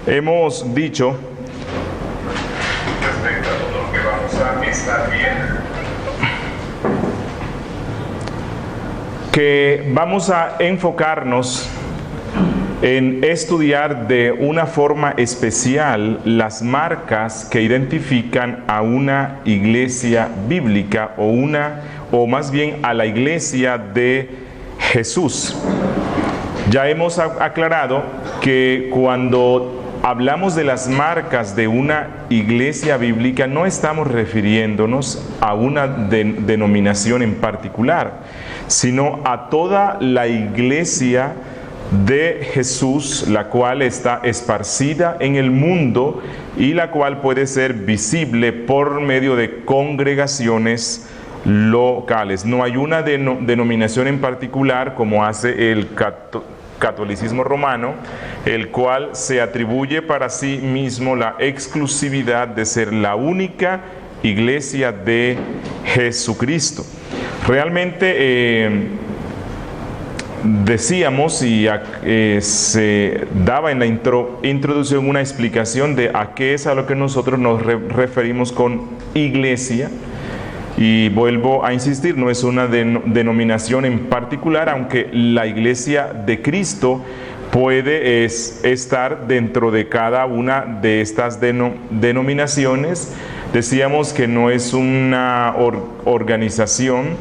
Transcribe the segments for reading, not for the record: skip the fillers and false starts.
Hemos dicho respecto a todo lo que vamos a estar viendo, que vamos a enfocarnos en estudiar de una forma especial las marcas que identifican a una iglesia bíblica o más bien a la iglesia de Jesús. Ya hemos aclarado que cuando hablamos de las marcas de una iglesia bíblica no estamos refiriéndonos a una denominación en particular, sino a toda la iglesia de Jesús, la cual está esparcida en el mundo y la cual puede ser visible por medio de congregaciones locales. No hay una denominación en particular como hace el catolicismo romano, el cual se atribuye para sí mismo la exclusividad de ser la única iglesia de Jesucristo. Realmente decíamos y se daba en la introducción una explicación de a qué es a lo que nosotros nos referimos con iglesia. Y vuelvo a insistir, no es una denominación en particular, aunque la iglesia de Cristo puede estar dentro de cada una de estas denominaciones. Decíamos que no es una organización,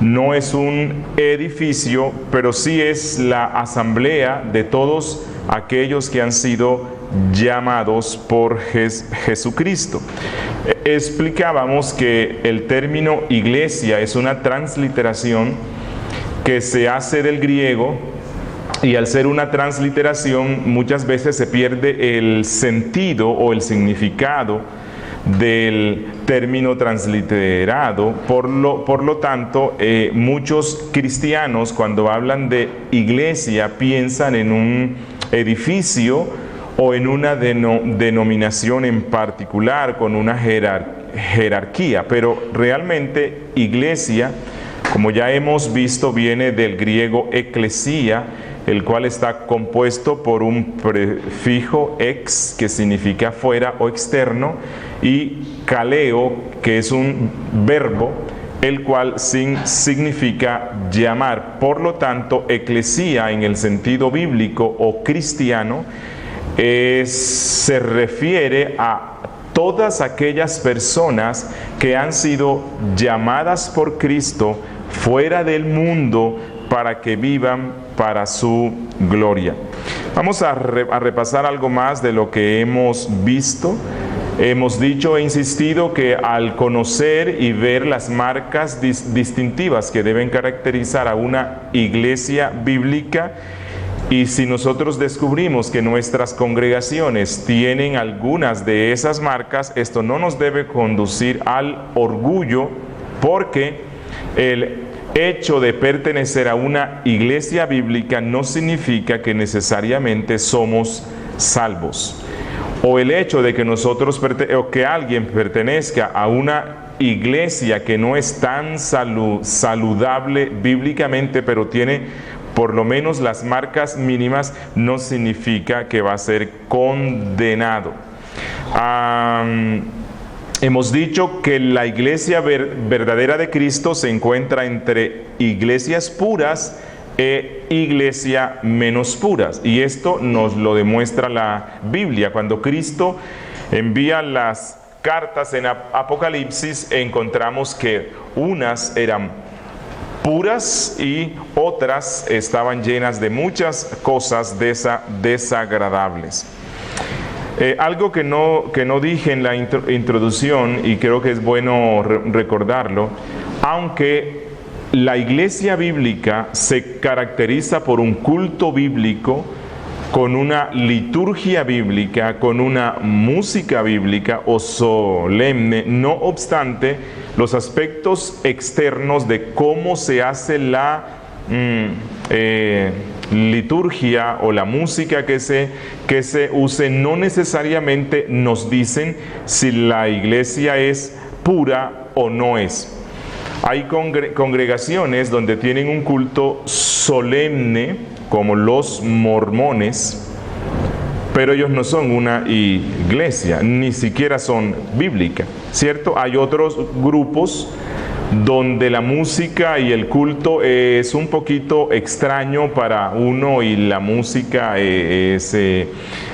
no es un edificio, pero sí es la asamblea de todos aquellos que han sido llamados por Jesucristo. Explicábamos que el término iglesia es una transliteración que se hace del griego, y al ser una transliteración muchas veces se pierde el sentido o el significado del término transliterado. Por lo tanto, muchos cristianos cuando hablan de iglesia piensan en un edificio o en una denominación en particular con una jerarquía, pero realmente iglesia, como ya hemos visto, viene del griego eclesia, el cual está compuesto por un prefijo ex, que significa fuera o externo, y kaleo, que es un verbo, el cual significa llamar. Por lo tanto, eclesía en el sentido bíblico o cristiano se refiere a todas aquellas personas que han sido llamadas por Cristo fuera del mundo para que vivan para su gloria. Vamos a repasar algo más de lo que hemos visto. Hemos dicho e insistido que al conocer y ver las marcas distintivas que deben caracterizar a una iglesia bíblica, y si nosotros descubrimos que nuestras congregaciones tienen algunas de esas marcas, esto no nos debe conducir al orgullo, porque el hecho de pertenecer a una iglesia bíblica no significa que necesariamente somos salvos. O el hecho de que que alguien pertenezca a una iglesia que no es tan saludable bíblicamente, pero tiene por lo menos las marcas mínimas, no significa que va a ser condenado. Hemos dicho que la iglesia verdadera de Cristo se encuentra entre iglesias puras e iglesia menos puras, y esto nos lo demuestra la Biblia. Cuando Cristo envía las cartas en Apocalipsis, encontramos que unas eran puras y otras estaban llenas de muchas cosas desagradables. Algo que no dije en la introducción, y creo que es bueno recordarlo, aunque la iglesia bíblica se caracteriza por un culto bíblico, con una liturgia bíblica, con una música bíblica o solemne, no obstante, los aspectos externos de cómo se hace la liturgia o la música que se use no necesariamente nos dicen si la iglesia es pura o no es. Hay congregaciones donde tienen un culto solemne, como los mormones, pero ellos no son una iglesia, ni siquiera son bíblicas, ¿cierto? Hay otros grupos donde la música y el culto es un poquito extraño para uno y la música es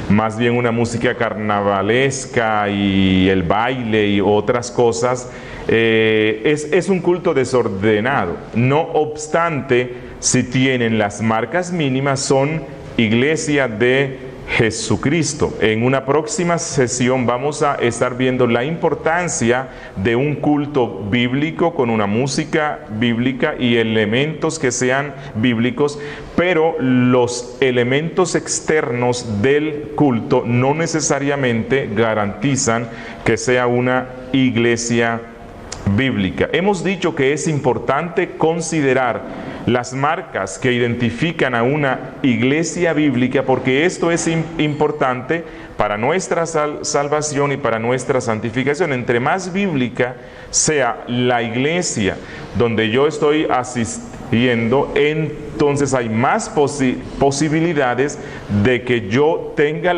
más bien una música carnavalesca y el baile y otras cosas. Es un culto desordenado. No obstante, si tienen las marcas mínimas, son iglesia de Jesucristo. En una próxima sesión vamos a estar viendo la importancia de un culto bíblico con una música bíblica y elementos que sean bíblicos, pero los elementos externos del culto no necesariamente garantizan que sea una iglesia bíblica. Hemos dicho que es importante considerar las marcas que identifican a una iglesia bíblica, porque esto es importante para nuestra salvación y para nuestra santificación. Entre más bíblica sea la iglesia donde yo estoy asistiendo, entonces hay más posibilidades de que yo tenga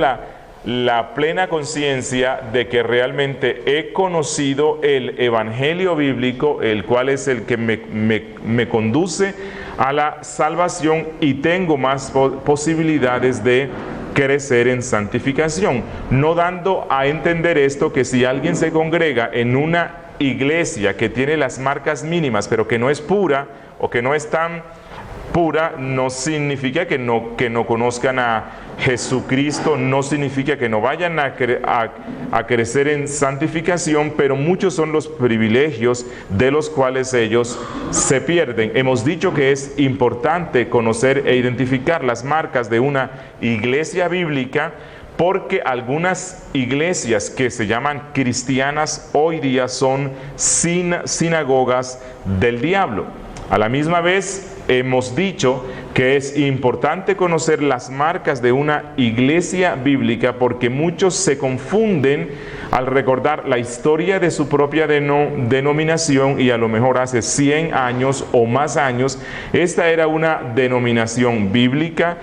la plena conciencia de que realmente he conocido el evangelio bíblico, el cual es el que me conduce a la salvación, y tengo más posibilidades de crecer en santificación. No dando a entender esto que si alguien se congrega en una iglesia que tiene las marcas mínimas pero que no es pura o que no es tan pura, no significa que no conozcan a Jesucristo, no significa que no vayan a crecer en santificación, pero muchos son los privilegios de los cuales ellos se pierden. Hemos dicho que es importante conocer e identificar las marcas de una iglesia bíblica, porque algunas iglesias que se llaman cristianas hoy día son sinagogas del diablo. A la misma vez, hemos dicho que es importante conocer las marcas de una iglesia bíblica, porque muchos se confunden al recordar la historia de su propia denominación, y a lo mejor hace 100 años o más años esta era una denominación bíblica,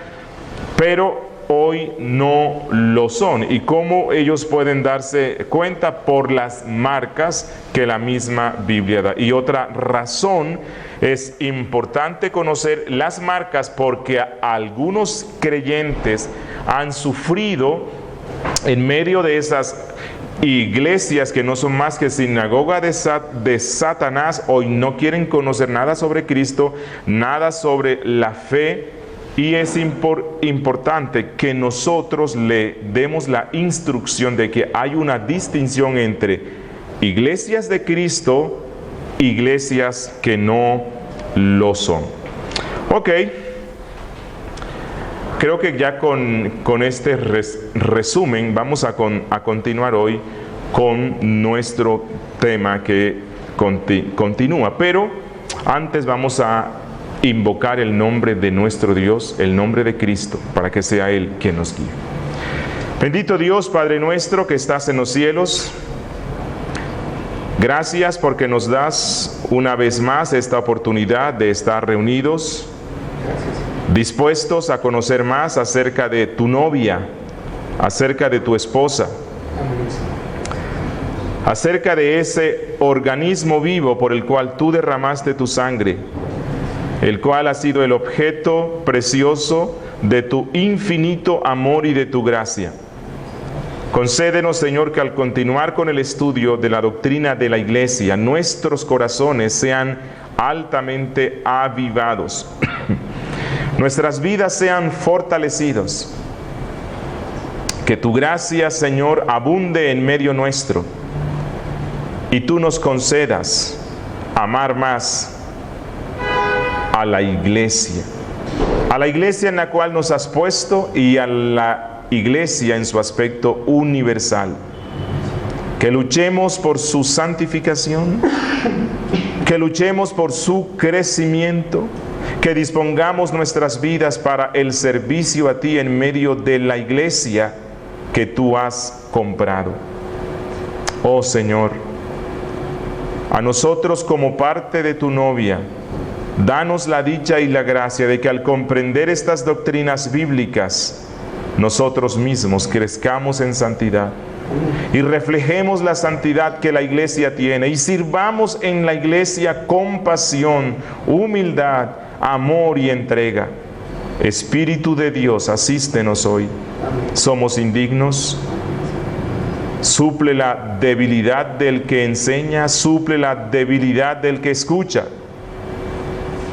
pero hoy no lo son. ¿Y cómo ellos pueden darse cuenta? Por las marcas que la misma Biblia da. Y otra razón, es importante conocer las marcas porque algunos creyentes han sufrido en medio de esas iglesias que no son más que sinagoga de Satanás. Hoy no quieren conocer nada sobre Cristo, nada sobre la fe. Y es importante que nosotros le demos la instrucción de que hay una distinción entre iglesias de Cristo, iglesias que no lo son. Ok, creo que ya con este resumen vamos a continuar hoy con nuestro tema que continúa, pero antes vamos a invocar el nombre de nuestro Dios, el nombre de Cristo, para que sea Él quien nos guíe. Bendito Dios, Padre nuestro que estás en los cielos, gracias porque nos das una vez más esta oportunidad de estar reunidos, dispuestos a conocer más acerca de tu novia, acerca de tu esposa, acerca de ese organismo vivo por el cual tú derramaste tu sangre, el cual ha sido el objeto precioso de tu infinito amor y de tu gracia. Concédenos, Señor, que al continuar con el estudio de la doctrina de la iglesia, nuestros corazones sean altamente avivados, nuestras vidas sean fortalecidos, que tu gracia, Señor, abunde en medio nuestro, y tú nos concedas amar más a la iglesia en la cual nos has puesto, y a la iglesia en su aspecto universal. Que luchemos por su santificación, que luchemos por su crecimiento, que dispongamos nuestras vidas para el servicio a ti en medio de la iglesia que tú has comprado. Oh Señor, a nosotros como parte de tu novia, danos la dicha y la gracia de que al comprender estas doctrinas bíblicas nosotros mismos crezcamos en santidad y reflejemos la santidad que la iglesia tiene y sirvamos en la iglesia con pasión, humildad, amor y entrega. Espíritu de Dios, asístenos hoy. Somos indignos. Suple la debilidad del que enseña, suple la debilidad del que escucha.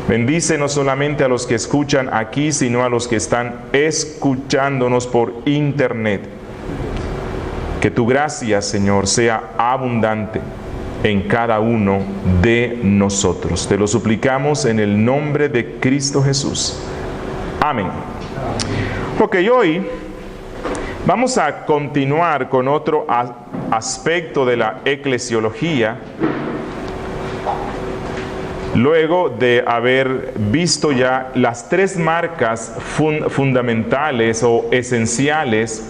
Bendice no solamente a los que escuchan aquí, sino a los que están escuchándonos por internet. Que tu gracia, Señor, sea abundante en cada uno de nosotros. Te lo suplicamos en el nombre de Cristo Jesús. Amén. Ok, hoy vamos a continuar con otro aspecto de la eclesiología, luego de haber visto ya las tres marcas fundamentales o esenciales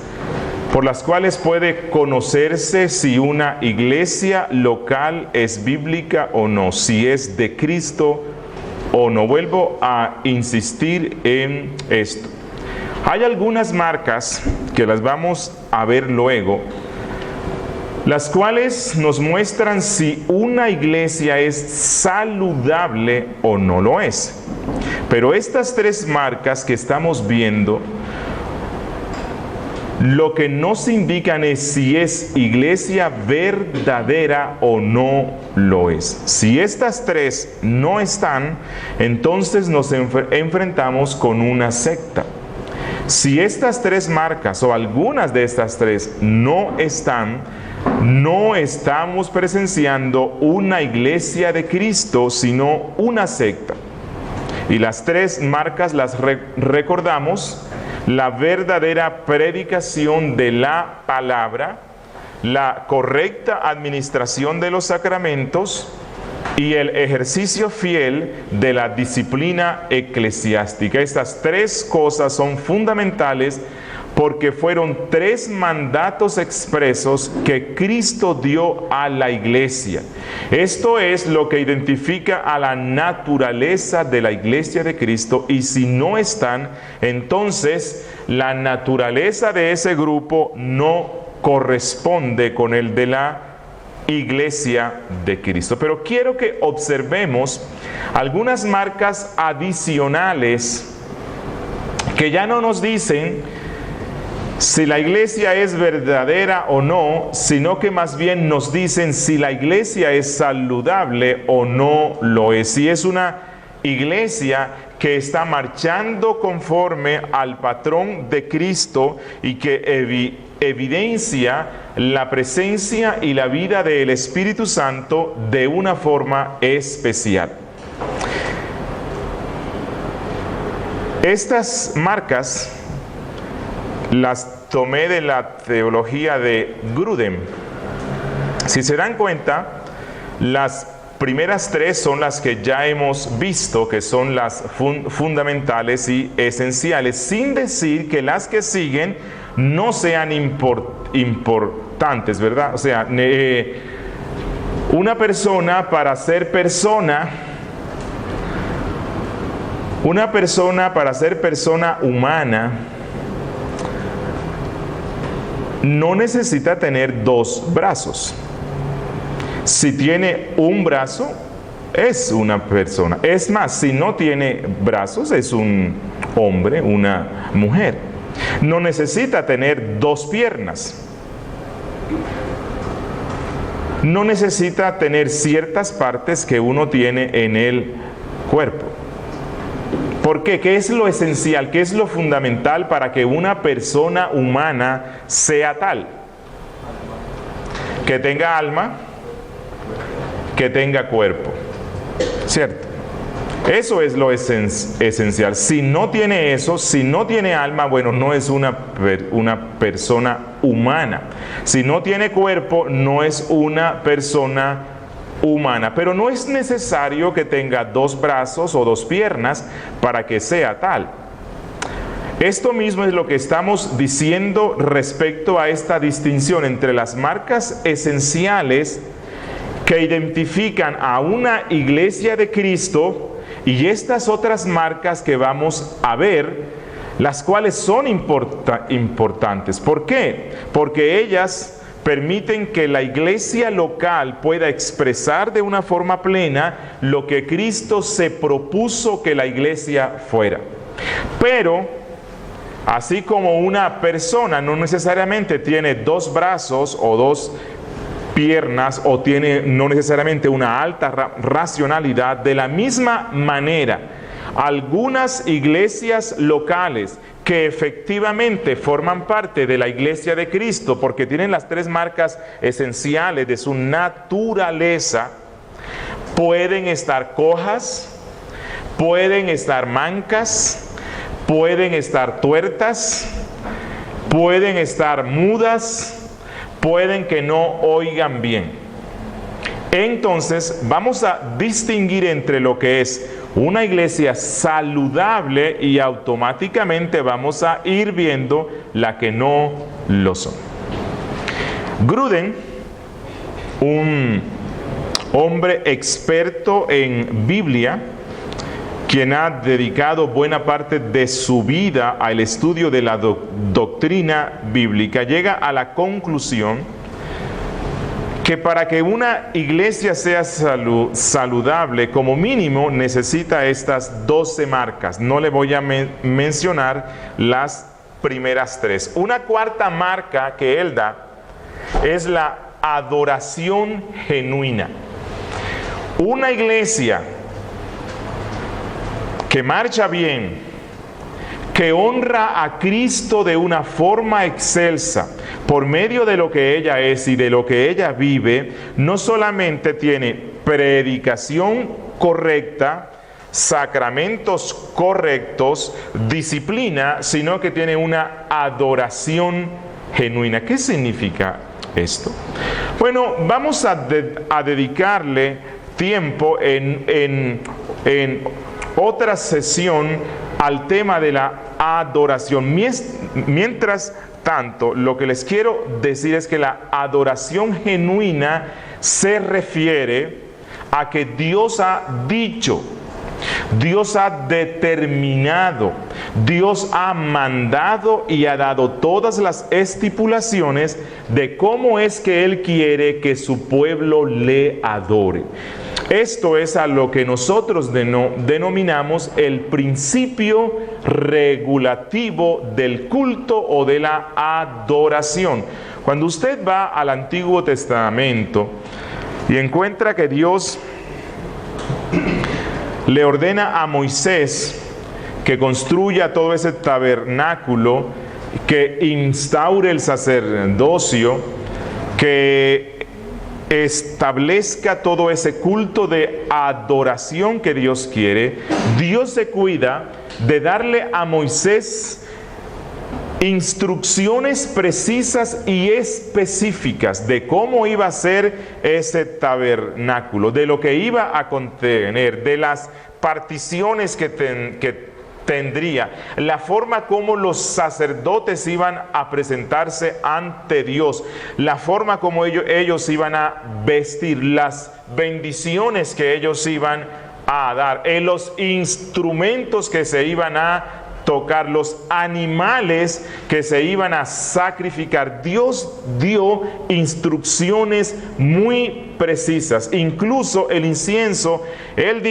por las cuales puede conocerse si una iglesia local es bíblica o no, si es de Cristo o no. Vuelvo a insistir en esto. Hay algunas marcas que las vamos a ver luego, las cuales nos muestran si una iglesia es saludable o no lo es. Pero estas tres marcas que estamos viendo, lo que nos indican es si es iglesia verdadera o no lo es. Si estas tres no están, entonces nos enfrentamos con una secta. Si estas tres marcas o algunas de estas tres no están, no estamos presenciando una iglesia de Cristo, sino una secta. Y las tres marcas las recordamos: la verdadera predicación de la palabra, la correcta administración de los sacramentos y el ejercicio fiel de la disciplina eclesiástica. Estas tres cosas son fundamentales porque fueron tres mandatos expresos que Cristo dio a la iglesia. Esto es lo que identifica a la naturaleza de la iglesia de Cristo, y si no están, entonces la naturaleza de ese grupo no corresponde con el de la iglesia de Cristo. Pero quiero que observemos algunas marcas adicionales que ya no nos dicen si la iglesia es verdadera o no, sino que más bien nos dicen si la iglesia es saludable o no lo es. Si es una iglesia que está marchando conforme al patrón de Cristo y que evidencia la presencia y la vida del Espíritu Santo de una forma especial. Estas marcas las tomé de la teología de Grudem. Si se dan cuenta, las primeras tres son las que ya hemos visto, que son las fundamentales y esenciales, sin decir que las que siguen no sean importantes, ¿verdad? O sea, una persona para ser persona humana, no necesita tener dos brazos. Si tiene un brazo, es una persona. Es más, si no tiene brazos, es un hombre, una mujer. No necesita tener dos piernas. No necesita tener ciertas partes que uno tiene en el cuerpo. ¿Por qué? ¿Qué es lo esencial? ¿Qué es lo fundamental para que una persona humana sea tal? Que tenga alma, que tenga cuerpo. ¿Cierto? Eso es lo esencial. Si no tiene eso, si no tiene alma, bueno, no es una persona humana. Si no tiene cuerpo, no es una persona humana. Pero no es necesario que tenga dos brazos o dos piernas para que sea tal. Esto mismo es lo que estamos diciendo respecto a esta distinción entre las marcas esenciales que identifican a una iglesia de Cristo y estas otras marcas que vamos a ver, las cuales son importantes. ¿Por qué? Porque ellas permiten que la iglesia local pueda expresar de una forma plena lo que Cristo se propuso que la iglesia fuera. Pero, así como una persona no necesariamente tiene dos brazos o dos piernas o tiene no necesariamente una alta racionalidad, de la misma manera, algunas iglesias locales que efectivamente forman parte de la iglesia de Cristo porque tienen las tres marcas esenciales de su naturaleza, pueden estar cojas, pueden estar mancas, pueden estar tuertas, pueden estar mudas, pueden que no oigan bien. Entonces vamos a distinguir entre lo que es una iglesia saludable y automáticamente vamos a ir viendo la que no lo son. Gruden, un hombre experto en Biblia, quien ha dedicado buena parte de su vida al estudio de la doctrina bíblica, llega a la conclusión que para que una iglesia sea saludable, como mínimo necesita estas 12 marcas. No le voy a mencionar las primeras 3. Una cuarta marca que él da es la adoración genuina. Una iglesia que marcha bien, que honra a Cristo de una forma excelsa, por medio de lo que ella es y de lo que ella vive, no solamente tiene predicación correcta, sacramentos correctos, disciplina, sino que tiene una adoración genuina. ¿Qué significa esto? Bueno, vamos a dedicarle tiempo en otra sesión al tema de la adoración. Mientras tanto, lo que les quiero decir es que la adoración genuina se refiere a que Dios ha dicho, Dios ha determinado, Dios ha mandado y ha dado todas las estipulaciones de cómo es que Él quiere que su pueblo le adore. Esto es a lo que nosotros denominamos el principio regulativo del culto o de la adoración. Cuando usted va al Antiguo Testamento y encuentra que Dios le ordena a Moisés que construya todo ese tabernáculo, que instaure el sacerdocio, que establezca todo ese culto de adoración que Dios quiere, Dios se cuida de darle a Moisés instrucciones precisas y específicas de cómo iba a ser ese tabernáculo, de lo que iba a contener, de las particiones que tendría, la forma como los sacerdotes iban a presentarse ante Dios, la forma como ellos iban a vestir, las bendiciones que ellos iban a dar, los instrumentos que se iban a tocar, los animales que se iban a sacrificar. Dios dio instrucciones muy precisas, incluso el incienso, Él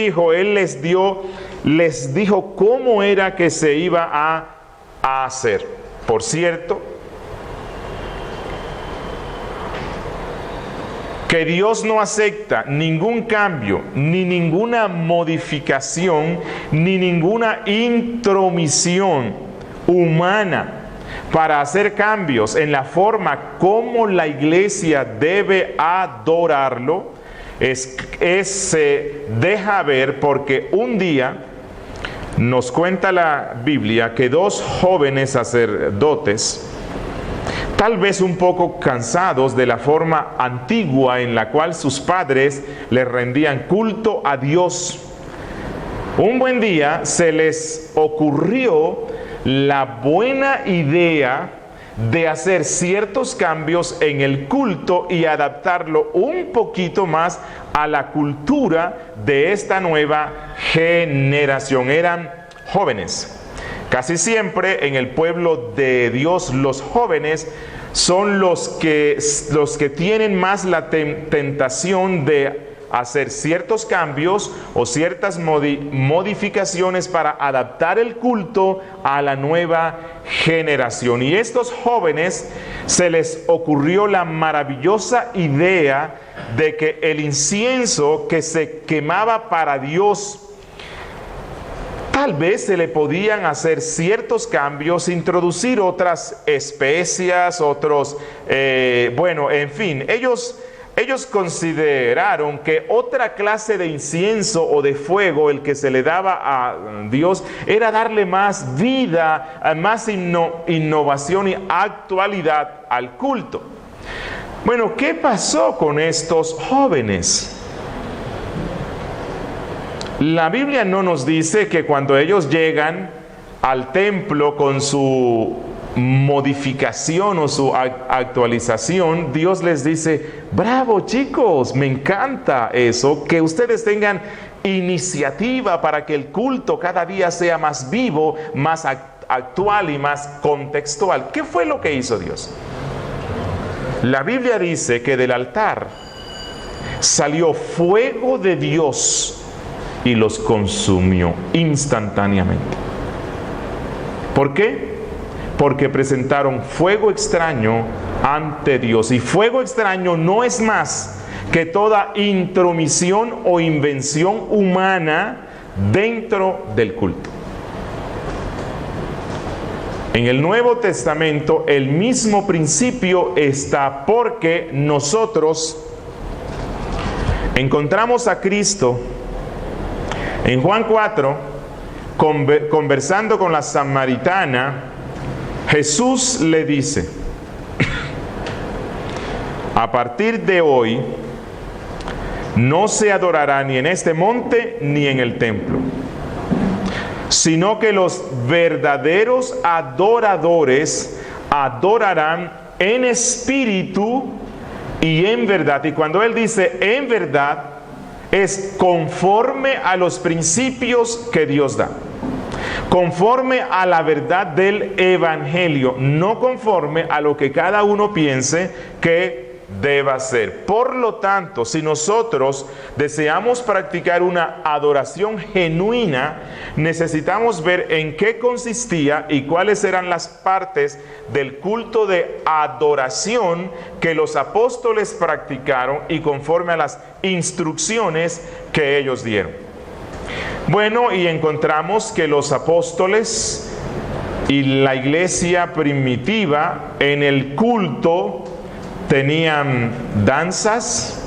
les dijo cómo era que se iba a hacer. Por cierto, que Dios no acepta ningún cambio, ni ninguna modificación, ni ninguna intromisión humana para hacer cambios en la forma como la iglesia debe adorarlo, se deja ver porque un día nos cuenta la Biblia que dos jóvenes sacerdotes, tal vez un poco cansados de la forma antigua en la cual sus padres les rendían culto a Dios, un buen día se les ocurrió la buena idea de hacer ciertos cambios en el culto y adaptarlo un poquito más a la cultura de esta nueva generación. Eran jóvenes Casi siempre en el pueblo de Dios los jóvenes son los que tienen más la tentación de hacer ciertos cambios o ciertas modificaciones para adaptar el culto a la nueva generación. Y estos jóvenes se les ocurrió la maravillosa idea de que el incienso que se quemaba para Dios, tal vez se le podían hacer ciertos cambios, introducir otras especias, en fin, ellos consideraron que otra clase de incienso o de fuego, el que se le daba a Dios, era darle más vida, más innovación y actualidad al culto. Bueno, ¿qué pasó con estos jóvenes? La Biblia no nos dice que cuando ellos llegan al templo con su modificación o su actualización, Dios les dice: bravo chicos, me encanta eso, que ustedes tengan iniciativa para que el culto cada día sea más vivo, más actual y más contextual. ¿Qué fue lo que hizo Dios? La Biblia dice que del altar salió fuego de Dios y los consumió instantáneamente. ¿Por qué? Porque presentaron fuego extraño ante Dios. Y fuego extraño no es más que toda intromisión o invención humana dentro del culto. En el Nuevo Testamento el mismo principio está, porque nosotros encontramos a Cristo en Juan 4, conversando con la samaritana. Jesús le dice: a partir de hoy no se adorará ni en este monte ni en el templo, sino que los verdaderos adoradores adorarán en espíritu y en verdad. Y cuando él dice en verdad, es conforme a los principios que Dios da, conforme a la verdad del evangelio, no conforme a lo que cada uno piense que deba ser. Por lo tanto, si nosotros deseamos practicar una adoración genuina, necesitamos ver en qué consistía y cuáles eran las partes del culto de adoración que los apóstoles practicaron y conforme a las instrucciones que ellos dieron. Bueno, y encontramos que los apóstoles y la iglesia primitiva en el culto tenían danzas,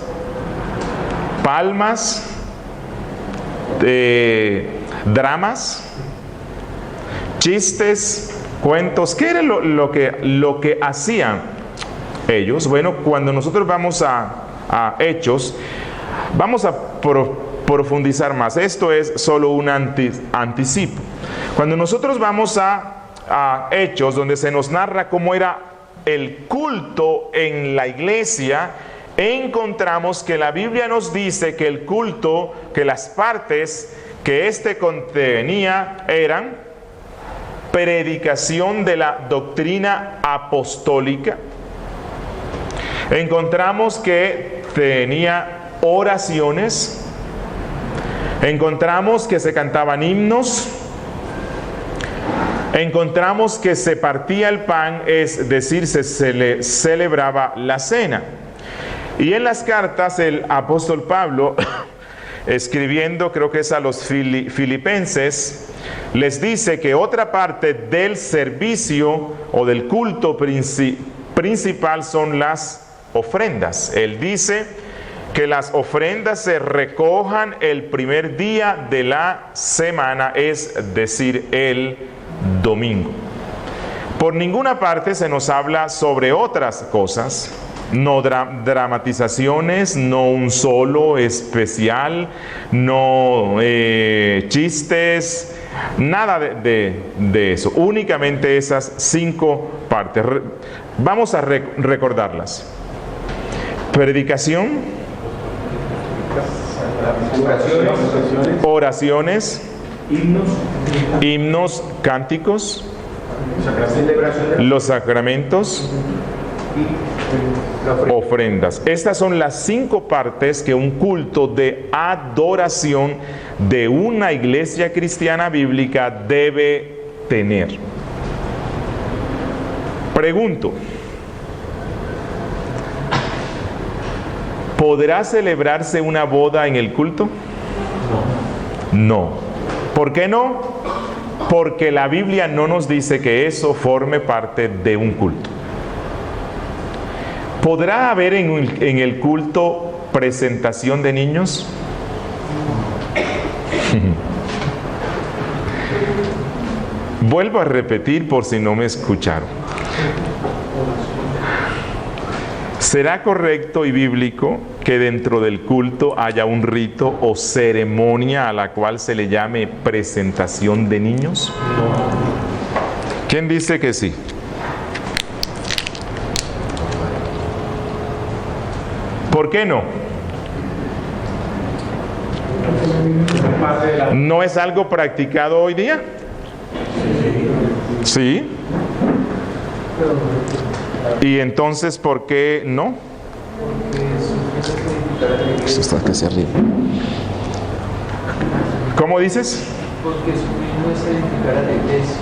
palmas, dramas, chistes, cuentos. ¿Qué era lo que hacían ellos? Bueno, cuando nosotros vamos a Hechos, vamos a profundizar más. Esto es solo un anticipo. Cuando nosotros vamos a Hechos, donde se nos narra cómo era el culto en la iglesia, encontramos que la Biblia nos dice que el culto, que las partes que contenía eran predicación de la doctrina apostólica. Encontramos que tenía oraciones. Encontramos que se cantaban himnos. Encontramos que se partía el pan, es decir, se celebraba la cena. Y en las cartas el apóstol Pablo, escribiendo, creo que es a los filipenses, les dice que otra parte del servicio o del culto principal son las ofrendas. Él dice que las ofrendas se recojan el primer día de la semana, es decir, el domingo. Por ninguna parte se nos habla sobre otras cosas, no dramatizaciones, no un solo especial, no chistes, nada de eso, únicamente esas 5 partes. Vamos a recordarlas. Predicación, oraciones, himnos, cánticos, los sacramentos, ofrendas. Estas son las 5 partes que un culto de adoración de una iglesia cristiana bíblica debe tener. Pregunto, ¿podrá celebrarse una boda en el culto? No. ¿Por qué no? Porque la Biblia no nos dice que eso forme parte de un culto. ¿Podrá haber en el culto presentación de niños? Vuelvo a repetir por si no me escucharon. ¿Será correcto y bíblico que dentro del culto haya un rito o ceremonia a la cual se le llame presentación de niños? ¿Quién dice que sí? ¿Por qué no? ¿No es algo practicado hoy día? Sí. ¿Y entonces por qué no? Eso está casi arriba. ¿Cómo dices? Porque su fin no es edificar a la iglesia.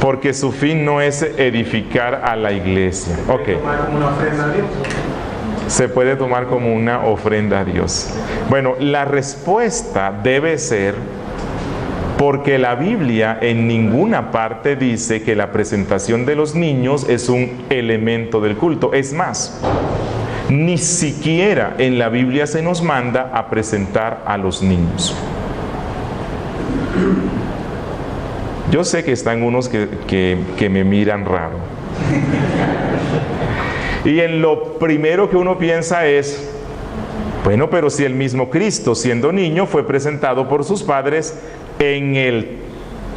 Porque su fin no es edificar a la iglesia. Ok. Una ofrenda a Dios. Se puede tomar como una ofrenda a Dios. Bueno, la respuesta debe ser porque la Biblia en ninguna parte dice que la presentación de los niños es un elemento del culto. Es más, ni siquiera en la Biblia se nos manda a presentar a los niños. Yo sé que están unos que me miran raro. Y en lo primero que uno piensa es, bueno, pero si el mismo Cristo, siendo niño, fue presentado por sus padres en el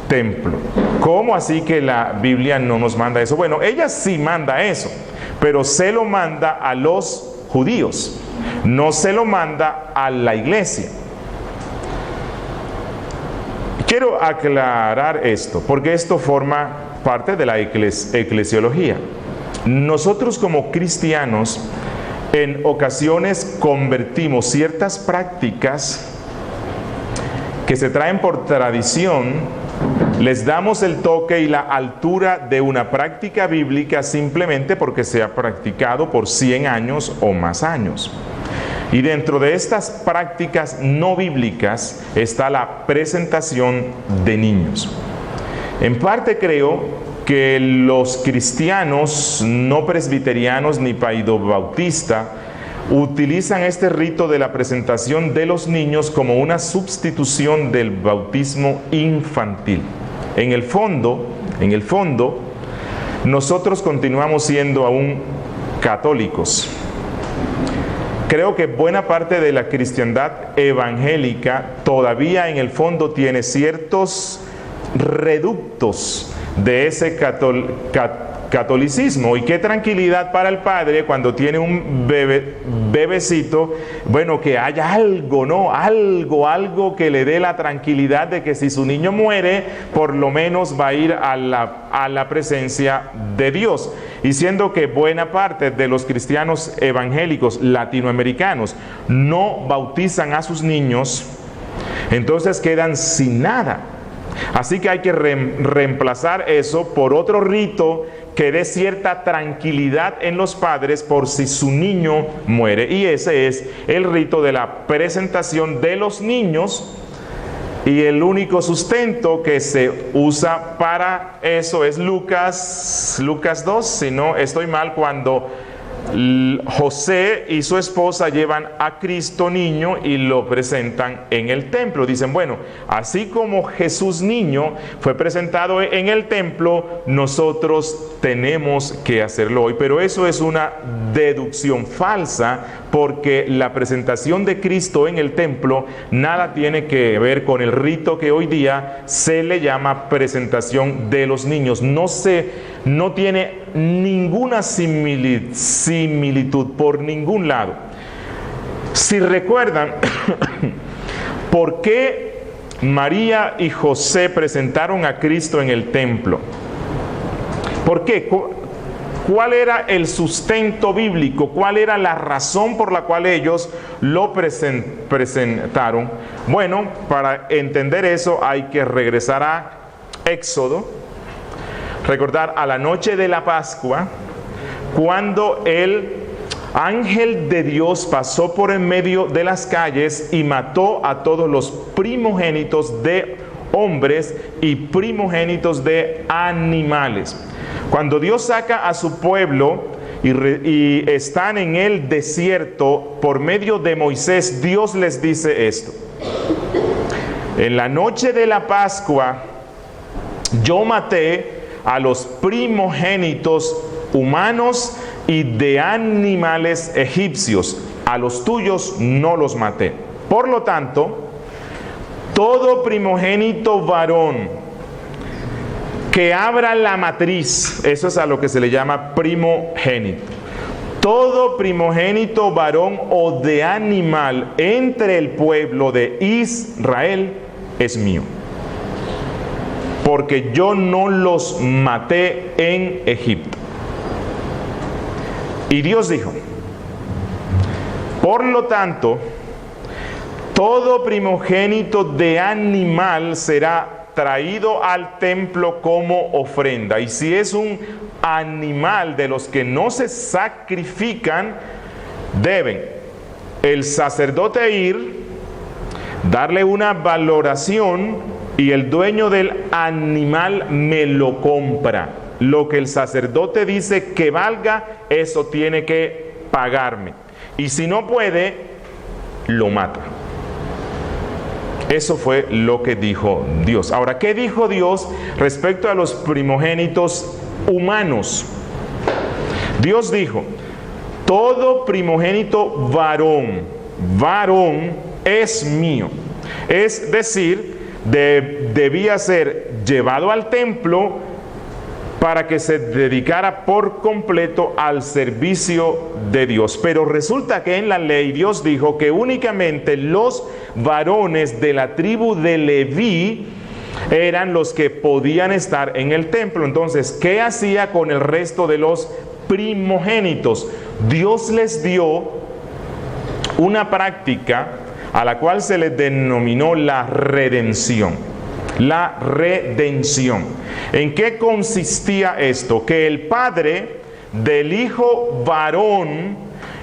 templo. ¿Cómo así que la Biblia no nos manda eso? Bueno, ella sí manda eso, pero se lo manda a los judíos, no se lo manda a la iglesia. Quiero aclarar esto, porque esto forma parte de la eclesiología. Nosotros como cristianos en ocasiones convertimos ciertas prácticas que se traen por tradición, les damos el toque y la altura de una práctica bíblica simplemente porque se ha practicado por 100 años o más años. Y dentro de estas prácticas no bíblicas está la presentación de niños. En parte creo que los cristianos no presbiterianos ni paidobautista utilizan este rito de la presentación de los niños como una sustitución del bautismo infantil. En el fondo, nosotros continuamos siendo aún católicos. Creo que buena parte de la cristiandad evangélica todavía en el fondo tiene ciertos reductos de ese catolicismo. Y qué tranquilidad para el padre cuando tiene un bebecito, bueno, que haya algo, ¿no? Algo que le dé la tranquilidad de que si su niño muere, por lo menos va a ir a la presencia de Dios. Y siendo que buena parte de los cristianos evangélicos latinoamericanos no bautizan a sus niños, entonces quedan sin nada. Así que hay que reemplazar eso por otro rito que dé cierta tranquilidad en los padres por si su niño muere. Y ese es el rito de la presentación de los niños. Y el único sustento que se usa para eso es Lucas 2, si no estoy mal, cuando José y su esposa llevan a Cristo niño y lo presentan en el templo. Dicen, bueno, así como Jesús niño fue presentado en el templo, nosotros tenemos que hacerlo hoy. Pero eso es una deducción falsa, porque la presentación de Cristo en el templo nada tiene que ver con el rito que hoy día se le llama presentación de los niños. No tiene ninguna similitud por ningún lado. Si recuerdan, ¿por qué María y José presentaron a Cristo en el templo. ¿Por qué? ¿Cuál era el sustento bíblico? ¿Cuál era la razón por la cual ellos lo presentaron? Bueno, para entender eso hay que regresar a Éxodo, recordar a la noche de la Pascua, cuando el ángel de Dios pasó por en medio de las calles y mató a todos los primogénitos de hombres y primogénitos de animales. Cuando Dios saca a su pueblo y están en el desierto, por medio de Moisés, Dios les dice esto: en la noche de la Pascua, yo maté a los primogénitos humanos y de animales egipcios. A los tuyos no los maté. Por lo tanto, todo primogénito varón que abra la matriz, eso es a lo que se le llama primogénito. Todo primogénito varón o de animal entre el pueblo de Israel es mío, porque yo no los maté en Egipto. Y Dios dijo: por lo tanto, todo primogénito de animal será traído al templo como ofrenda. Y si es un animal de los que no se sacrifican, deben el sacerdote ir, darle una valoración, y el dueño del animal me lo compra. Lo que el sacerdote dice que valga, eso tiene que pagarme. Y si no puede, lo mata. Eso fue lo que dijo Dios. Ahora, ¿qué dijo Dios respecto a los primogénitos humanos? Dios dijo: todo primogénito varón es mío. Es decir, debía ser llevado al templo para que se dedicara por completo al servicio de Dios. Pero resulta que en la ley Dios dijo que únicamente los varones de la tribu de Leví eran los que podían estar en el templo. Entonces, ¿qué hacía con el resto de los primogénitos? Dios les dio una práctica a la cual se le denominó la redención. La redención. ¿En qué consistía esto? Que el padre del hijo varón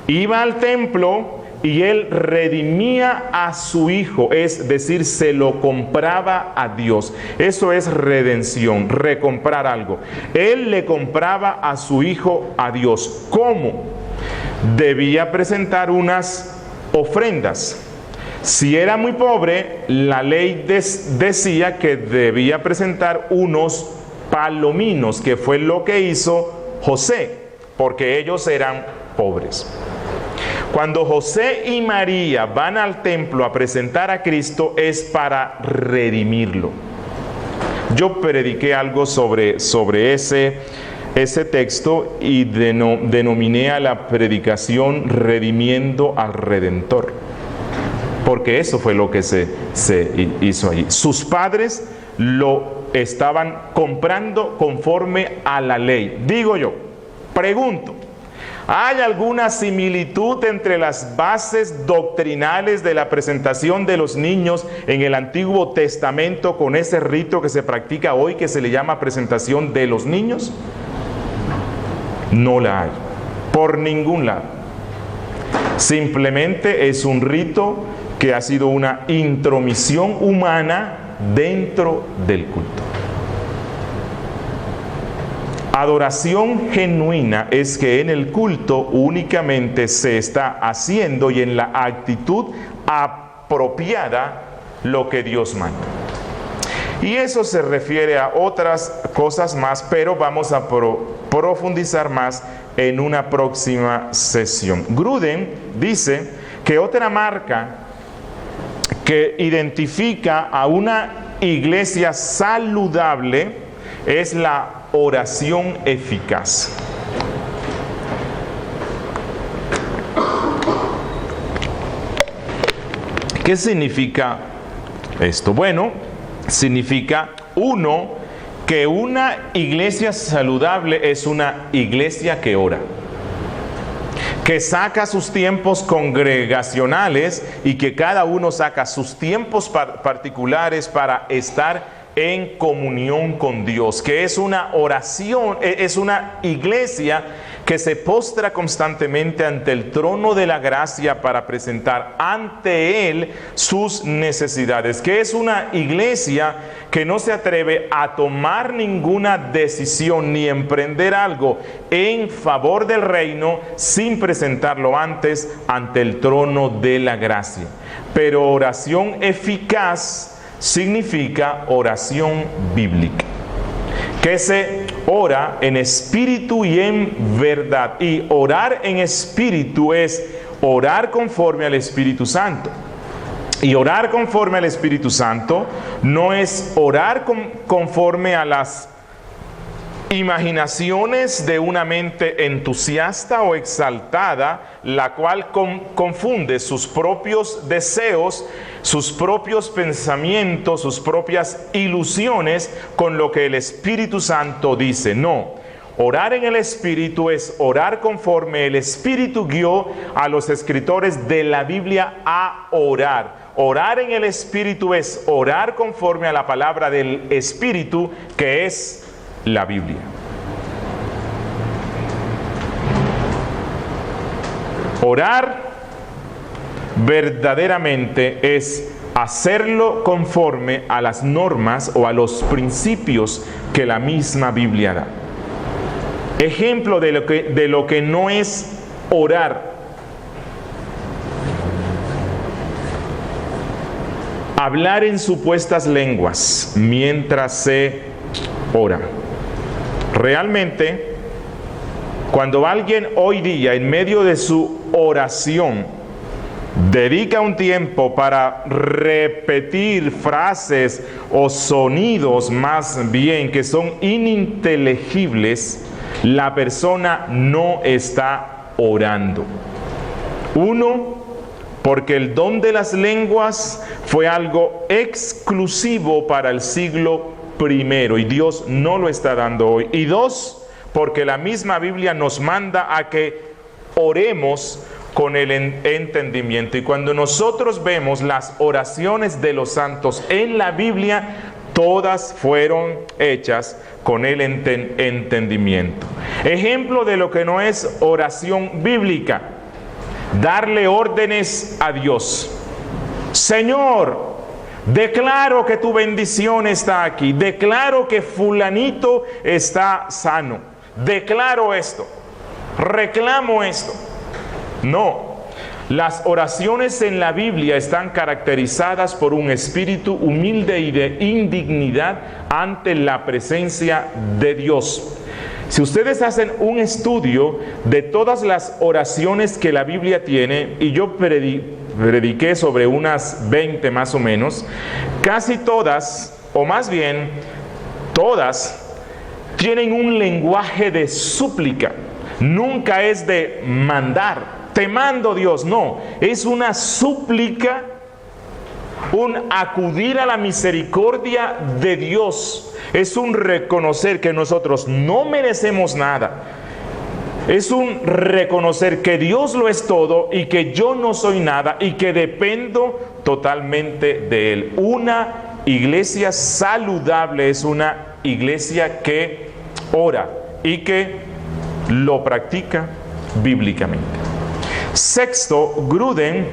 iba al templo y él redimía a su hijo, es decir, se lo compraba a Dios. Eso es redención, recomprar algo. Él le compraba a su hijo a Dios. ¿Cómo? Debía presentar unas ofrendas. Si era muy pobre, la ley decía que debía presentar unos palominos, que fue lo que hizo José, porque ellos eran pobres. Cuando José y María van al templo a presentar a Cristo, es para redimirlo. Yo prediqué algo sobre ese texto y denominé a la predicación Redimiendo al Redentor. Porque eso fue lo que se hizo allí. Sus padres lo estaban comprando conforme a la ley. Digo yo, pregunto, ¿hay alguna similitud entre las bases doctrinales de la presentación de los niños en el Antiguo Testamento con ese rito que se practica hoy, que se le llama presentación de los niños? No la hay, por ningún lado. Simplemente es un rito que ha sido una intromisión humana dentro del culto. Adoración genuina es que en el culto únicamente se está haciendo y en la actitud apropiada lo que Dios manda. Y eso se refiere a otras cosas más, pero vamos a profundizar más en una próxima sesión. Gruden dice que otra marca que identifica a una iglesia saludable es la oración eficaz. ¿Qué significa esto? Bueno, significa uno, que una iglesia saludable es una iglesia que ora, que saca sus tiempos congregacionales y que cada uno saca sus tiempos particulares para estar en comunión con Dios, que es una oración, es una iglesia que se postra constantemente ante el trono de la gracia para presentar ante Él sus necesidades, que es una iglesia que no se atreve a tomar ninguna decisión ni emprender algo en favor del reino sin presentarlo antes ante el trono de la gracia. Pero oración eficaz significa oración bíblica, que se ora en espíritu y en verdad. Y orar en espíritu es orar conforme al Espíritu Santo. Y orar conforme al Espíritu Santo no es orar conforme a las imaginaciones de una mente entusiasta o exaltada, la cual confunde sus propios deseos, sus propios pensamientos, sus propias ilusiones con lo que el Espíritu Santo dice. No, orar en el Espíritu es orar conforme el Espíritu guió a los escritores de la Biblia a orar. Orar en el Espíritu es orar conforme a la palabra del Espíritu, que es la Biblia. Orar verdaderamente es hacerlo conforme a las normas o a los principios que la misma Biblia da. Ejemplo de lo que no es orar: hablar en supuestas lenguas mientras se ora. Realmente, cuando alguien hoy día en medio de su oración dedica un tiempo para repetir frases o sonidos más bien que son ininteligibles, la persona no está orando. Uno, porque el don de las lenguas fue algo exclusivo para el siglo primero y Dios no lo está dando hoy. Y dos, porque la misma Biblia nos manda a que oremos con el entendimiento. Y cuando nosotros vemos las oraciones de los santos en la Biblia, todas fueron hechas con el entendimiento. Ejemplo de lo que no es oración bíblica: darle órdenes a Dios. Señor, declaro que tu bendición está aquí. Declaro que fulanito está sano. Declaro esto. Reclamo esto. No. Las oraciones en la Biblia están caracterizadas por un espíritu humilde y de indignidad ante la presencia de Dios. Si ustedes hacen un estudio de todas las oraciones que la Biblia tiene, y yo prediqué sobre unas 20 más o menos, casi todas, o más bien todas, tienen un lenguaje de súplica. Nunca es de mandar. Te mando, Dios. No, es una súplica, un acudir a la misericordia de Dios. Es un reconocer que nosotros no merecemos nada. Es un reconocer que Dios lo es todo y que yo no soy nada y que dependo totalmente de Él. Una iglesia saludable es una iglesia que ora y que lo practica bíblicamente. Sexto, Gruden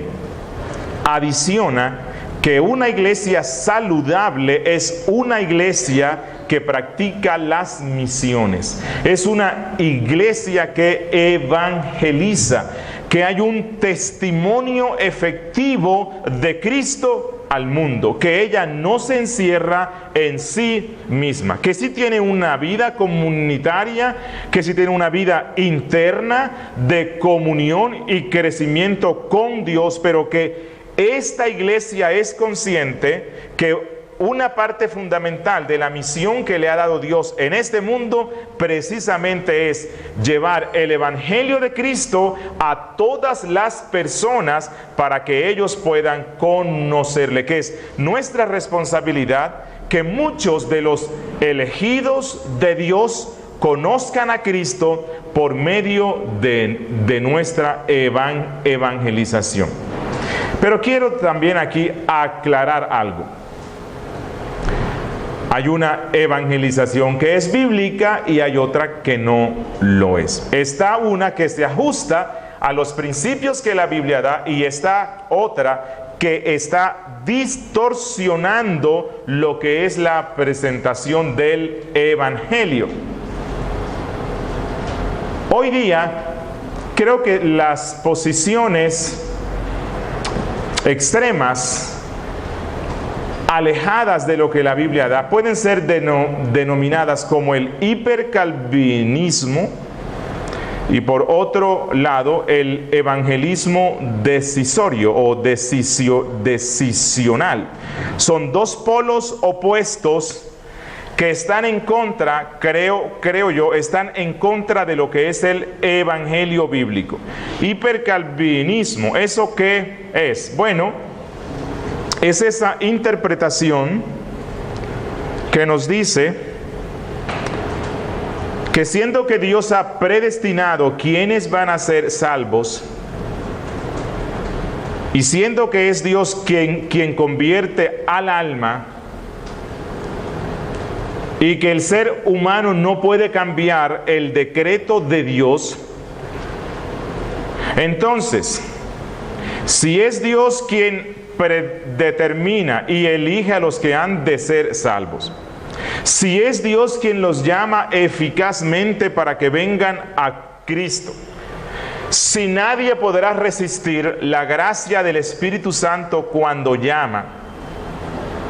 adiciona que una iglesia saludable es una iglesia que practica las misiones. Es una iglesia que evangeliza, que hay un testimonio efectivo de Cristo al mundo, que ella no se encierra en sí misma, que sí tiene una vida comunitaria, que sí tiene una vida interna de comunión y crecimiento con Dios, pero que esta iglesia es consciente que una parte fundamental de la misión que le ha dado Dios en este mundo precisamente es llevar el Evangelio de Cristo a todas las personas para que ellos puedan conocerle, que es nuestra responsabilidad que muchos de los elegidos de Dios conozcan a Cristo por medio de nuestra evangelización. Pero quiero también aquí aclarar algo. Hay una evangelización que es bíblica y hay otra que no lo es. Está una que se ajusta a los principios que la Biblia da y está otra que está distorsionando lo que es la presentación del Evangelio. Hoy día creo que las posiciones extremas, alejadas de lo que la Biblia da, pueden ser denominadas como el hipercalvinismo y por otro lado el evangelismo decisorio o decisional. Son dos polos opuestos que están en contra, creo yo, están en contra de lo que es el evangelio bíblico. Hipercalvinismo, ¿eso qué es? Bueno, es esa interpretación que nos dice que siendo que Dios ha predestinado quienes van a ser salvos, y siendo que es Dios quien convierte al alma, y que el ser humano no puede cambiar el decreto de Dios, entonces, si es Dios quien predetermina y elige a los que han de ser salvos, si es Dios quien los llama eficazmente para que vengan a Cristo, si nadie podrá resistir la gracia del Espíritu Santo cuando llama,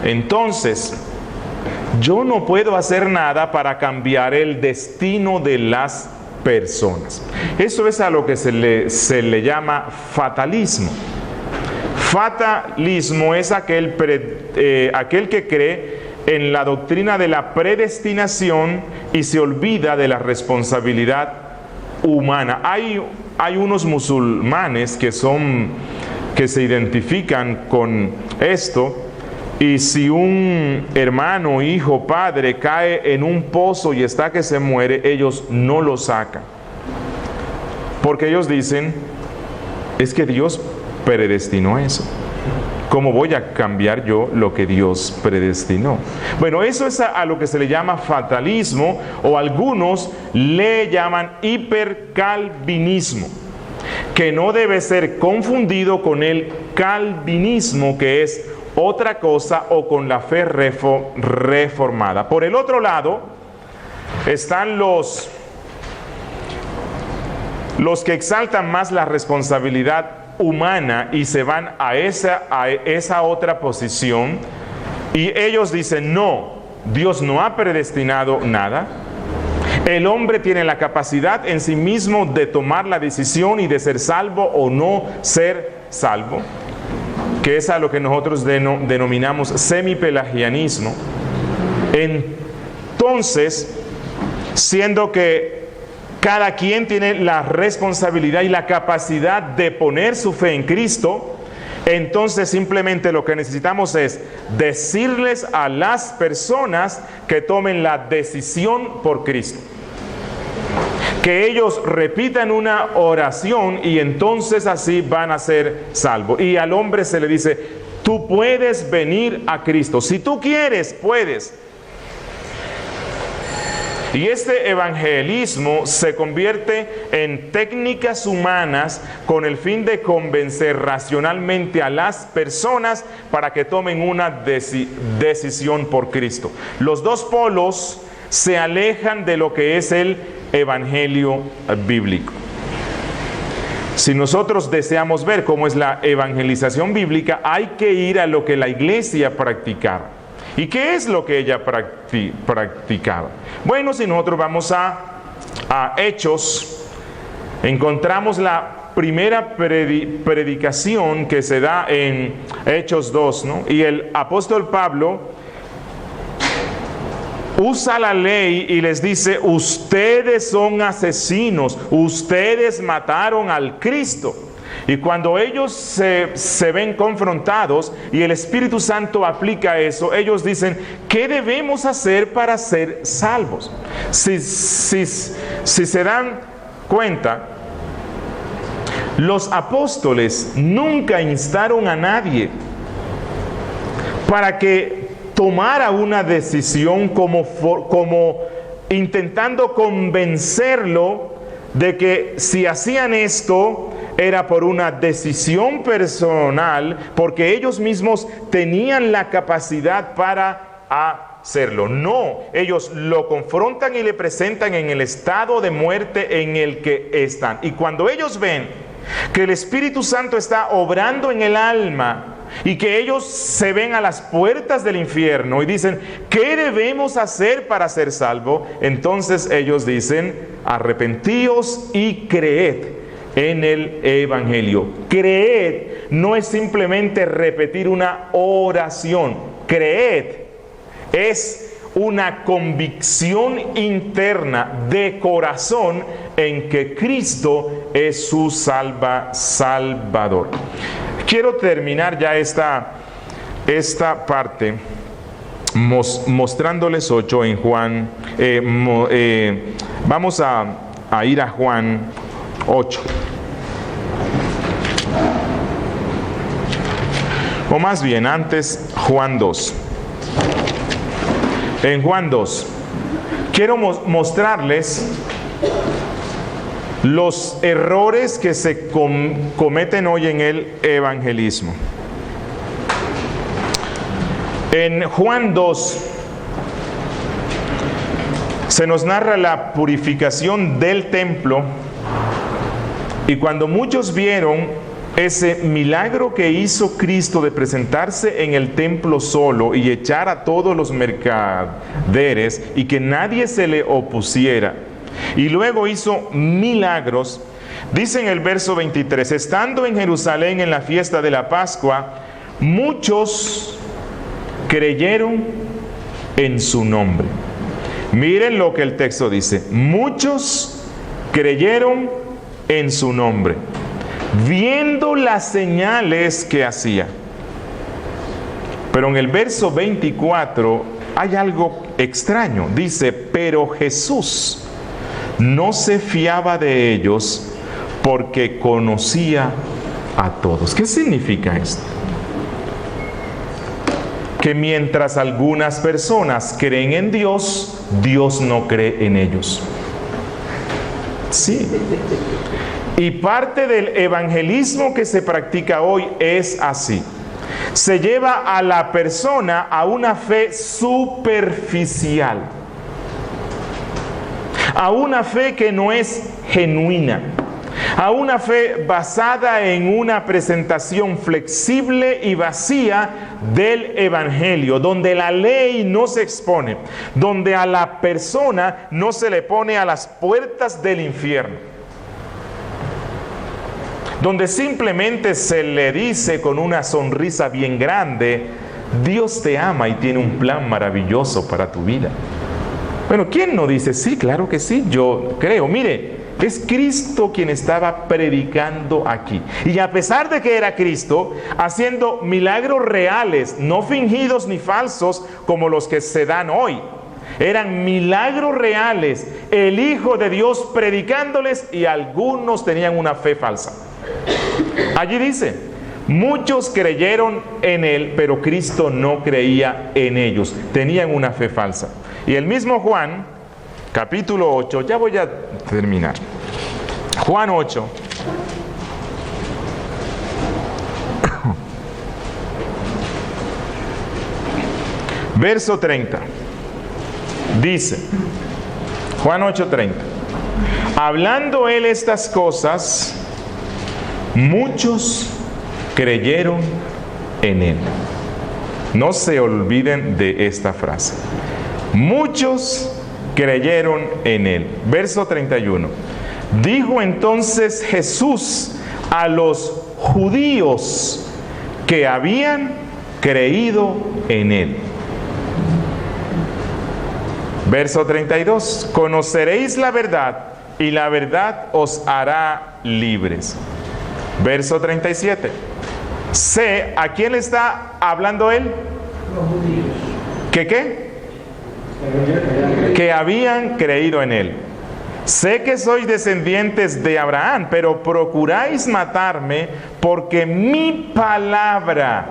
entonces yo no puedo hacer nada para cambiar el destino de las personas. Eso es a lo que se le llama fatalismo. Fatalismo es aquel que cree en la doctrina de la predestinación y se olvida de la responsabilidad humana. Hay unos musulmanes que se identifican con esto. Y si un hermano, hijo, padre cae en un pozo y está que se muere, ellos no lo sacan. Porque ellos dicen, es que Dios predestinó eso. ¿Cómo voy a cambiar yo lo que Dios predestinó? Bueno, eso es a lo que se le llama fatalismo, o algunos le llaman hipercalvinismo, que no debe ser confundido con el calvinismo, que es otra cosa, o con la fe reformada. Por el otro lado están los que exaltan más la responsabilidad humana y se van a esa otra posición, y ellos dicen, no, Dios no ha predestinado nada. El hombre tiene la capacidad en sí mismo de tomar la decisión y de ser salvo o no ser salvo, que es a lo que nosotros denominamos semipelagianismo. Entonces, siendo que cada quien tiene la responsabilidad y la capacidad de poner su fe en Cristo, entonces simplemente lo que necesitamos es decirles a las personas que tomen la decisión por Cristo, que ellos repitan una oración y entonces así van a ser salvos. Y al hombre se le dice, tú puedes venir a Cristo, si tú quieres, puedes. Y este evangelismo se convierte en técnicas humanas con el fin de convencer racionalmente a las personas para que tomen una decisión por Cristo. Los dos polos se alejan de lo que es el evangelio bíblico. Si nosotros deseamos ver cómo es la evangelización bíblica, hay que ir a lo que la iglesia practicaba. ¿Y qué es lo que ella practicaba? Bueno, si nosotros vamos a Hechos, encontramos la primera predicación que se da en Hechos 2, ¿no? Y el apóstol Pablo usa la ley y les dice: ustedes son asesinos, ustedes mataron al Cristo. Y cuando ellos se ven confrontados y el Espíritu Santo aplica eso, ellos dicen: ¿qué debemos hacer para ser salvos? Si se dan cuenta, los apóstoles nunca instaron a nadie para que tomara una decisión como intentando convencerlo de que si hacían esto era por una decisión personal, porque ellos mismos tenían la capacidad para hacerlo. No, ellos lo confrontan y le presentan en el estado de muerte en el que están. Y cuando ellos ven que el Espíritu Santo está obrando en el alma y que ellos se ven a las puertas del infierno y dicen: ¿qué debemos hacer para ser salvos? Entonces ellos dicen: arrepentíos y creed en el Evangelio. Creed no es simplemente repetir una oración. Creed es una convicción interna de corazón en que Cristo es su Salvador. Quiero terminar ya esta parte mostrándoles 8 en Juan. Vamos a ir a Juan 8. O más bien, antes Juan 2. En Juan 2, quiero mostrarles los errores que se cometen hoy en el evangelismo. En Juan 2 se nos narra la purificación del templo, y cuando muchos vieron ese milagro que hizo Cristo de presentarse en el templo solo y echar a todos los mercaderes y que nadie se le opusiera, y luego hizo milagros, dice en el verso 23: estando en Jerusalén en la fiesta de la Pascua, muchos creyeron en su nombre. Miren lo que el texto dice: muchos creyeron en su nombre, viendo las señales que hacía. Pero en el verso 24 hay algo extraño. Dice: pero Jesús no se fiaba de ellos porque conocía a todos. ¿Qué significa esto? Que mientras algunas personas creen en Dios, Dios no cree en ellos. Sí. Y parte del evangelismo que se practica hoy es así. Se lleva a la persona a una fe superficial, a una fe que no es genuina, a una fe basada en una presentación flexible y vacía del evangelio, donde la ley no se expone, donde a la persona no se le pone a las puertas del infierno, donde simplemente se le dice con una sonrisa bien grande: Dios te ama y tiene un plan maravilloso para tu vida. Bueno, ¿quién no dice sí? Claro que sí, yo creo. Mire, es Cristo quien estaba predicando aquí. Y a pesar de que era Cristo, haciendo milagros reales, no fingidos ni falsos como los que se dan hoy. Eran milagros reales, el Hijo de Dios predicándoles, y algunos tenían una fe falsa. Allí dice: muchos creyeron en Él, pero Cristo no creía en ellos. Tenían una fe falsa. Y el mismo Juan, capítulo 8, ya voy a terminar. Juan 8. Verso 30. Dice, Juan 8:30. Hablando él estas cosas, muchos creyeron en él. No se olviden de esta frase. Muchos creyeron en él. Verso 31. Dijo entonces Jesús a los judíos que habían creído en él: Verso 32, conoceréis la verdad y la verdad os hará libres. Verso 37, sé, ¿a quién le está hablando él? ¿Que qué? Que habían creído en él. Sé que sois descendientes de Abraham, pero procuráis matarme porque mi palabra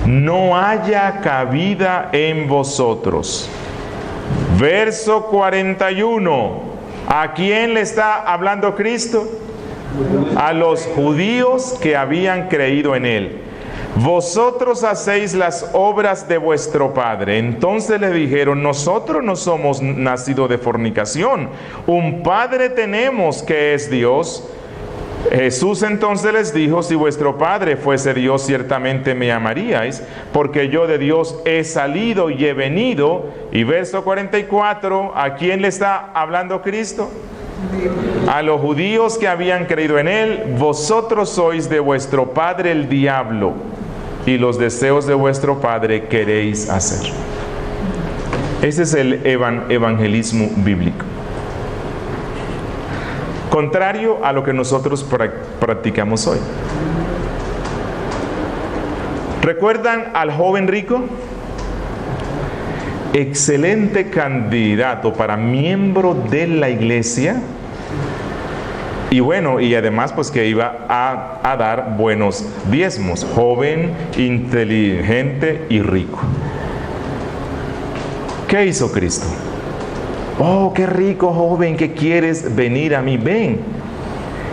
no haya cabida en vosotros. Verso 41. ¿A quién le está hablando Cristo? A los judíos que habían creído en él. Vosotros hacéis las obras de vuestro padre. Entonces le dijeron, nosotros no somos nacidos de fornicación. Un padre tenemos que es Dios. Jesús entonces les dijo, si vuestro padre fuese Dios, ciertamente me amaríais, porque yo de Dios he salido y he venido. Y verso 44, ¿a quién le está hablando Cristo? A los judíos que habían creído en él. Vosotros sois de vuestro padre el diablo, y los deseos de vuestro padre queréis hacer. Ese es el evangelismo bíblico. Contrario a lo que nosotros practicamos hoy. ¿Recuerdan al joven rico? Excelente candidato para miembro de la iglesia. Y bueno, y además pues que iba a dar buenos diezmos. Joven, inteligente y rico. ¿Qué hizo Cristo? Oh, qué rico joven que quieres venir a mí, ven.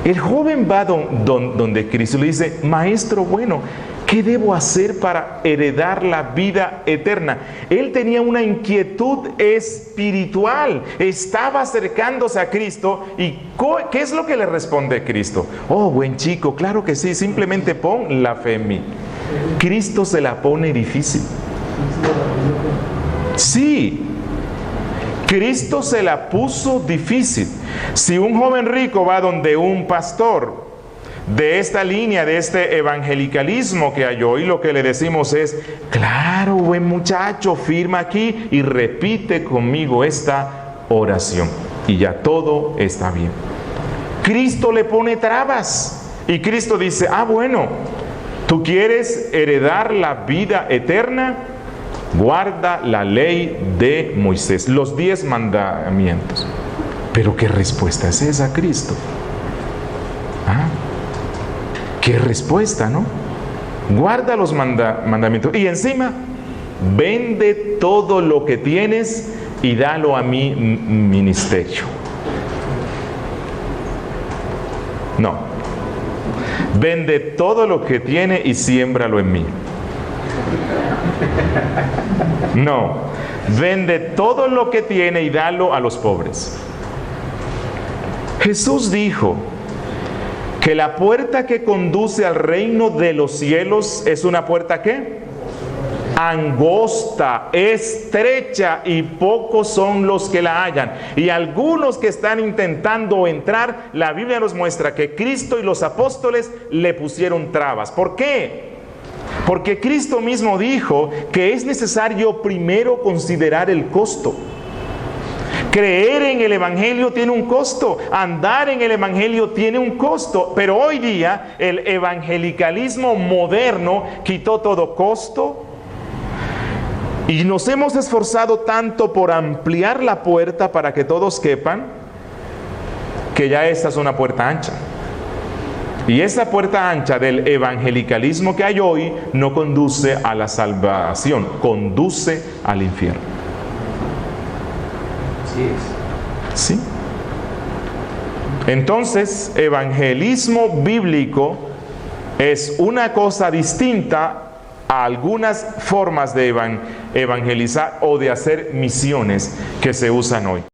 El joven va donde Cristo le dice, maestro bueno, ¿qué debo hacer para heredar la vida eterna? Él tenía una inquietud espiritual, estaba acercándose a Cristo. ¿Y qué es lo que le responde Cristo? Oh, buen chico, claro que sí, simplemente pon la fe en mí. Cristo se la pone difícil. Sí, Cristo se la puso difícil. Si un joven rico va donde un pastor de esta línea, de este evangelicalismo que hay hoy, lo que le decimos es, claro, buen muchacho, firma aquí y repite conmigo esta oración. Y ya todo está bien. Cristo le pone trabas. Y Cristo dice, bueno, ¿tú quieres heredar la vida eterna? Guarda la ley de Moisés, los 10 mandamientos. Pero ¿qué respuesta es esa, Cristo? ¿Qué respuesta, no? Guarda los mandamientos. Y encima, vende todo lo que tienes y dalo a mi ministerio. No. Vende todo lo que tiene y siémbralo en mí. No, vende todo lo que tiene y dalo a los pobres. Jesús dijo que la puerta que conduce al reino de los cielos es una puerta ¿qué? Angosta, estrecha, y pocos son los que la hallan. Y algunos que están intentando entrar, la Biblia nos muestra que Cristo y los apóstoles le pusieron trabas. ¿Por qué? Porque Cristo mismo dijo que es necesario primero considerar el costo. Creer en el Evangelio tiene un costo, andar en el Evangelio tiene un costo, pero hoy día el evangelicalismo moderno quitó todo costo y nos hemos esforzado tanto por ampliar la puerta para que todos quepan, que ya esta es una puerta ancha. Y esa puerta ancha del evangelicalismo que hay hoy no conduce a la salvación, conduce al infierno. ¿Sí? Entonces, evangelismo bíblico es una cosa distinta a algunas formas de evangelizar o de hacer misiones que se usan hoy.